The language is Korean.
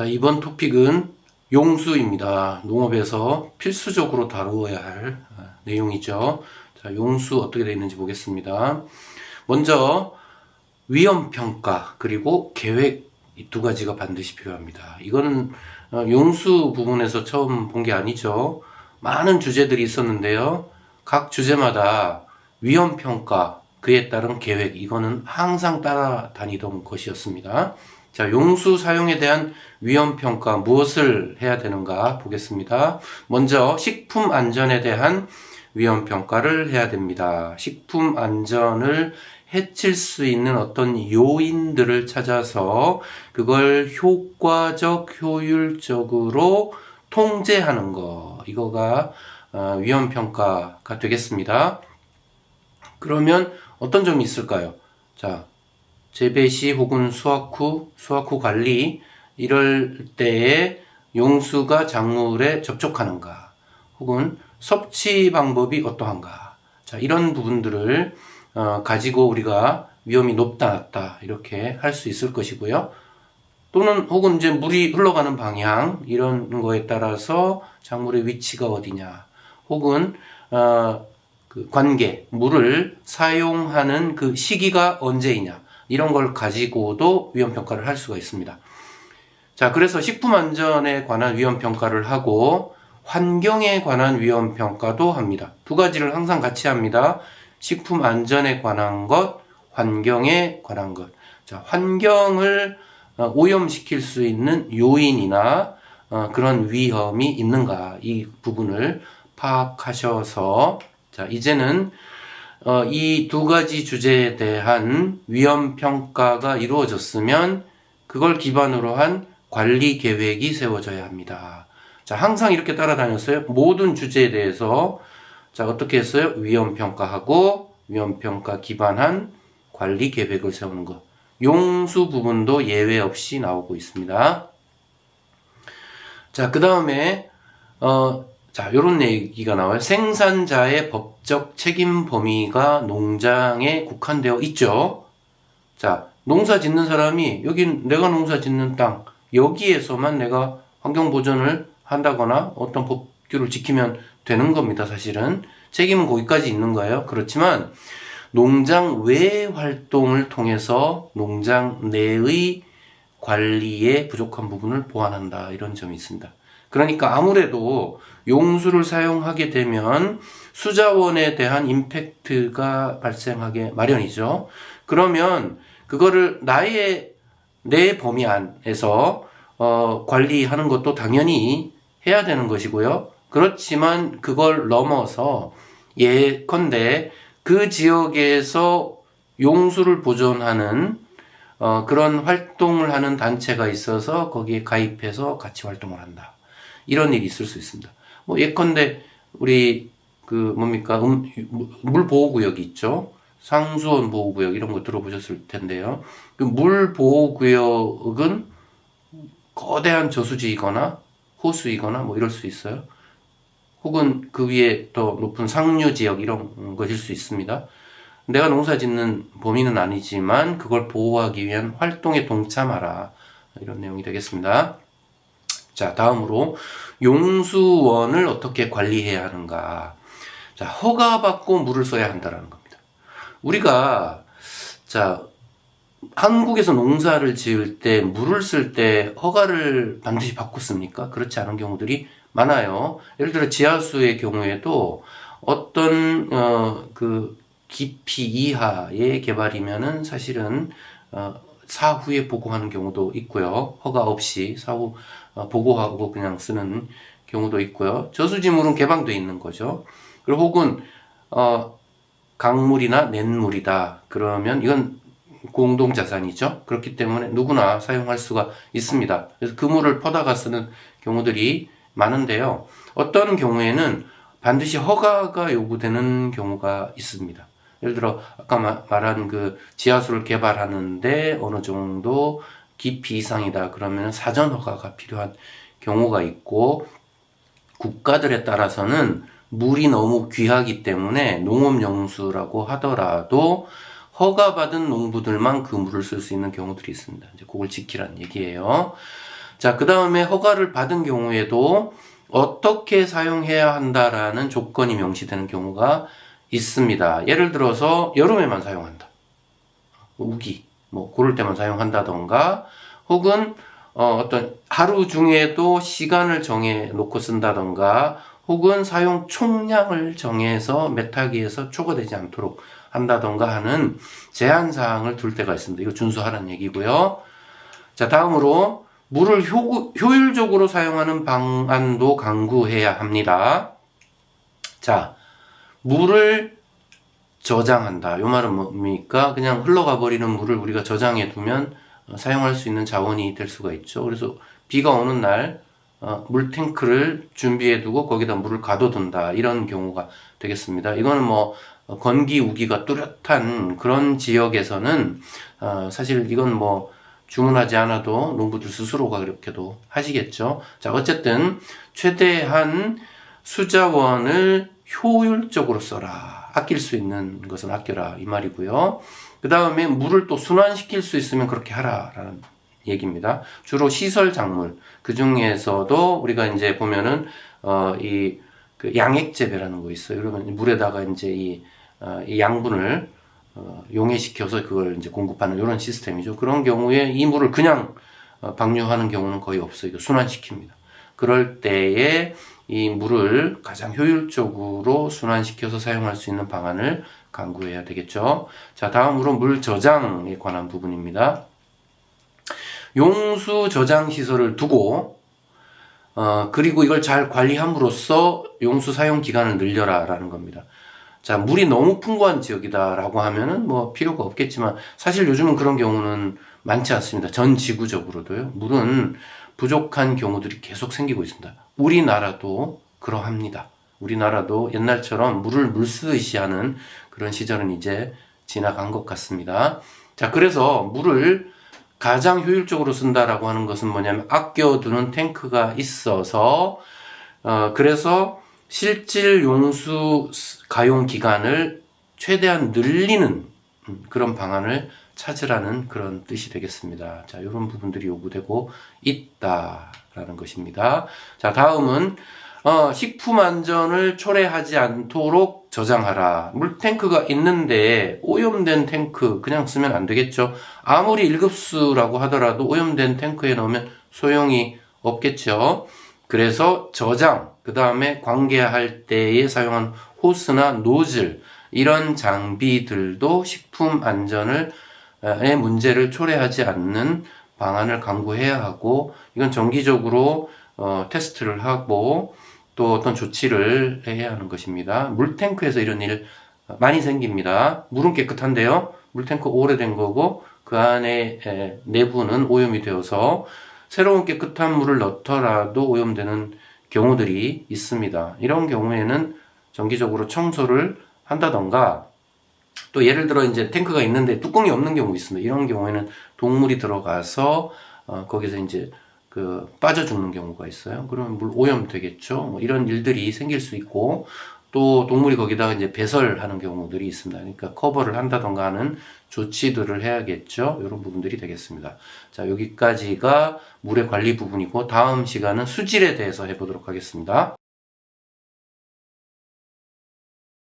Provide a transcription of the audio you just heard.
자, 이번 토픽은 용수입니다. 농업에서 필수적으로 다루어야 할 내용이죠. 자, 용수 어떻게 되어 있는지 보겠습니다. 먼저 위험평가 그리고 계획, 이 두 가지가 반드시 필요합니다. 이거는 용수 부분에서 처음 본 게 아니죠. 많은 주제들이 있었는데요. 각 주제마다 위험평가, 그에 따른 계획, 이거는 항상 따라다니던 것이었습니다. 자, 용수 사용에 대한 위험평가, 무엇을 해야 되는가 보겠습니다. 먼저 식품 안전에 대한 위험평가를 해야 됩니다. 식품 안전을 해칠 수 있는 어떤 요인들을 찾아서 그걸 효과적, 효율적으로 통제하는 거, 이거가 위험평가가 되겠습니다. 그러면 어떤 점이 있을까요? 자, 재배 시 혹은 수확 후 관리, 이럴 때에 용수가 작물에 접촉하는가, 혹은 섭취 방법이 어떠한가. 자, 이런 부분들을 가지고 우리가 위험이 높다 낮다 이렇게 할 수 있을 것이고요. 또는 혹은 이제 물이 흘러가는 방향, 이런 거에 따라서 작물의 위치가 어디냐, 혹은 그 관계, 물을 사용하는 그 시기가 언제이냐, 이런 걸 가지고도 위험평가를 할 수가 있습니다. 자, 그래서 식품 안전에 관한 위험평가를 하고 환경에 관한 위험평가도 합니다. 두 가지를 항상 같이 합니다. 식품 안전에 관한 것, 환경에 관한 것. 자, 환경을 오염시킬 수 있는 요인이나 그런 위험이 있는가, 이 부분을 파악하셔서, 자, 이제는 이 두 가지 주제에 대한 위험평가가 이루어졌으면 그걸 기반으로 한 관리 계획이 세워져야 합니다. 자, 항상 이렇게 따라다녔어요. 모든 주제에 대해서. 자, 어떻게 했어요? 위험평가하고 위험평가 기반한 관리 계획을 세우는 것. 용수 부분도 예외 없이 나오고 있습니다. 자, 그 다음에 자, 요런 얘기가 나와요. 생산자의 법적 책임 범위가 농장에 국한되어 있죠. 자, 농사 짓는 사람이, 여긴 내가 농사 짓는 땅, 여기에서만 내가 환경 보전을 한다거나 어떤 법규를 지키면 되는 겁니다. 사실은 책임은 거기까지 있는 거예요. 그렇지만 농장 외 활동을 통해서 농장 내의 관리에 부족한 부분을 보완한다, 이런 점이 있습니다. 그러니까 아무래도 용수를 사용하게 되면 수자원에 대한 임팩트가 발생하게 마련이죠. 그러면 그거를 내 범위 안에서 관리하는 것도 당연히 해야 되는 것이고요. 그렇지만 그걸 넘어서 예컨대 그 지역에서 용수를 보존하는 그런 활동을 하는 단체가 있어서 거기에 가입해서 같이 활동을 한다, 이런 일이 있을 수 있습니다. 뭐 예컨대 우리 물 보호구역이 있죠. 상수원 보호구역, 이런 거 들어보셨을 텐데요. 그 물 보호구역은 거대한 저수지이거나 호수이거나 뭐 이럴 수 있어요. 혹은 그 위에 더 높은 상류 지역, 이런 것일 수 있습니다. 내가 농사 짓는 범위는 아니지만 그걸 보호하기 위한 활동에 동참하라, 이런 내용이 되겠습니다. 자, 다음으로 용수원을 어떻게 관리해야 하는가. 자, 허가받고 물을 써야 한다는 겁니다. 우리가, 자, 한국에서 농사를 지을 때, 물을 쓸 때 허가를 반드시 받고 씁니까? 그렇지 않은 경우들이 많아요. 예를 들어 지하수의 경우에도 어떤 그 깊이 이하의 개발이면은 사실은 사후에 보고하는 경우도 있고요. 허가 없이 사후 보고하고 그냥 쓰는 경우도 있고요. 저수지물은 개방되어 있는 거죠. 그리고 혹은 강물이나 냇물이다, 그러면 이건 공동자산이죠. 그렇기 때문에 누구나 사용할 수가 있습니다. 그래서 그 물을 퍼다가 쓰는 경우들이 많은데요. 어떤 경우에는 반드시 허가가 요구되는 경우가 있습니다. 예를 들어 아까 말한 그 지하수를 개발하는데 어느 정도 깊이 이상이다 그러면 사전 허가가 필요한 경우가 있고, 국가들에 따라서는 물이 너무 귀하기 때문에 농업용수라고 하더라도 허가받은 농부들만 그 물을 쓸 수 있는 경우들이 있습니다. 이제 그걸 지키라는 얘기예요. 자, 그 다음에 허가를 받은 경우에도 어떻게 사용해야 한다라는 조건이 명시되는 경우가 있습니다. 예를 들어서 여름에만 사용한다. 우기, 고를 때만 사용한다던가, 혹은 어떤 하루 중에도 시간을 정해 놓고 쓴다던가, 혹은 사용 총량을 정해서 메타기에서 초과되지 않도록 한다던가 하는 제한 사항을 둘 때가 있습니다. 이거 준수하라는 얘기고요. 자, 다음으로 물을 효율적으로 사용하는 방안도 강구해야 합니다. 자, 물을 저장한다. 요 말은 뭡니까? 그냥 흘러가 버리는 물을 우리가 저장해 두면 사용할 수 있는 자원이 될 수가 있죠. 그래서 비가 오는 날 물탱크를 준비해 두고 거기다 물을 가둬둔다. 이런 경우가 되겠습니다. 이거는 건기, 우기가 뚜렷한 그런 지역에서는 사실 이건 주문하지 않아도 농부들 스스로가 그렇게도 하시겠죠. 자, 어쨌든 최대한 수자원을 효율적으로 써라. 아낄 수 있는 것은 아껴라. 이 말이고요. 그 다음에 물을 또 순환시킬 수 있으면 그렇게 하라라는 얘기입니다. 주로 시설 작물, 그 중에서도 우리가 이제 보면은, 그 양액재배라는 거 있어요. 그러면 물에다가 이제 이 양분을 용해시켜서 그걸 이제 공급하는 이런 시스템이죠. 그런 경우에 이 물을 그냥 방류하는 경우는 거의 없어요. 순환시킵니다. 그럴 때에 이 물을 가장 효율적으로 순환시켜서 사용할 수 있는 방안을 강구해야 되겠죠. 자, 다음으로 물 저장에 관한 부분입니다. 용수 저장 시설을 두고 그리고 이걸 잘 관리함으로써 용수 사용 기간을 늘려라라는 겁니다. 자, 물이 너무 풍부한 지역이다라고 하면은 필요가 없겠지만 사실 요즘은 그런 경우는 많지 않습니다. 전 지구적으로도요. 물은 부족한 경우들이 계속 생기고 있습니다. 우리나라도 그러합니다. 우리나라도 옛날처럼 물을 물 쓰듯이 하는 그런 시절은 이제 지나간 것 같습니다. 자, 그래서 물을 가장 효율적으로 쓴다라고 하는 것은 뭐냐면 아껴두는 탱크가 있어서 그래서 실질 용수 가용 기간을 최대한 늘리는 그런 방안을 찾으라는 그런 뜻이 되겠습니다. 자, 이런 부분들이 요구되고 있다라는 것입니다. 자, 다음은 식품 안전을 초래하지 않도록 저장하라. 물탱크가 있는데 오염된 탱크 그냥 쓰면 안 되겠죠. 아무리 1급수라고 하더라도 오염된 탱크에 넣으면 소용이 없겠죠. 그래서 저장, 그 다음에 관계할 때에 사용한 호스나 노즐, 이런 장비들도 식품 안전의 문제를 초래하지 않는 방안을 강구해야 하고, 이건 정기적으로 테스트를 하고 또 어떤 조치를 해야 하는 것입니다. 물탱크에서 이런 일 많이 생깁니다. 물은 깨끗한데요. 물탱크 오래된 거고 그 안에 내부는 오염이 되어서 새로운 깨끗한 물을 넣더라도 오염되는 경우들이 있습니다. 이런 경우에는 정기적으로 청소를 한다던가, 또 예를 들어 이제 탱크가 있는데 뚜껑이 없는 경우 있습니다. 이런 경우에는 동물이 들어가서 거기서 이제 빠져 죽는 경우가 있어요. 그러면 물 오염 되겠죠. 이런 일들이 생길 수 있고, 또 동물이 거기다가 이제 배설하는 경우들이 있습니다. 그러니까 커버를 한다던가 하는 조치들을 해야겠죠. 이런 부분들이 되겠습니다. 자, 여기까지가 물의 관리 부분이고, 다음 시간은 수질에 대해서 해보도록 하겠습니다.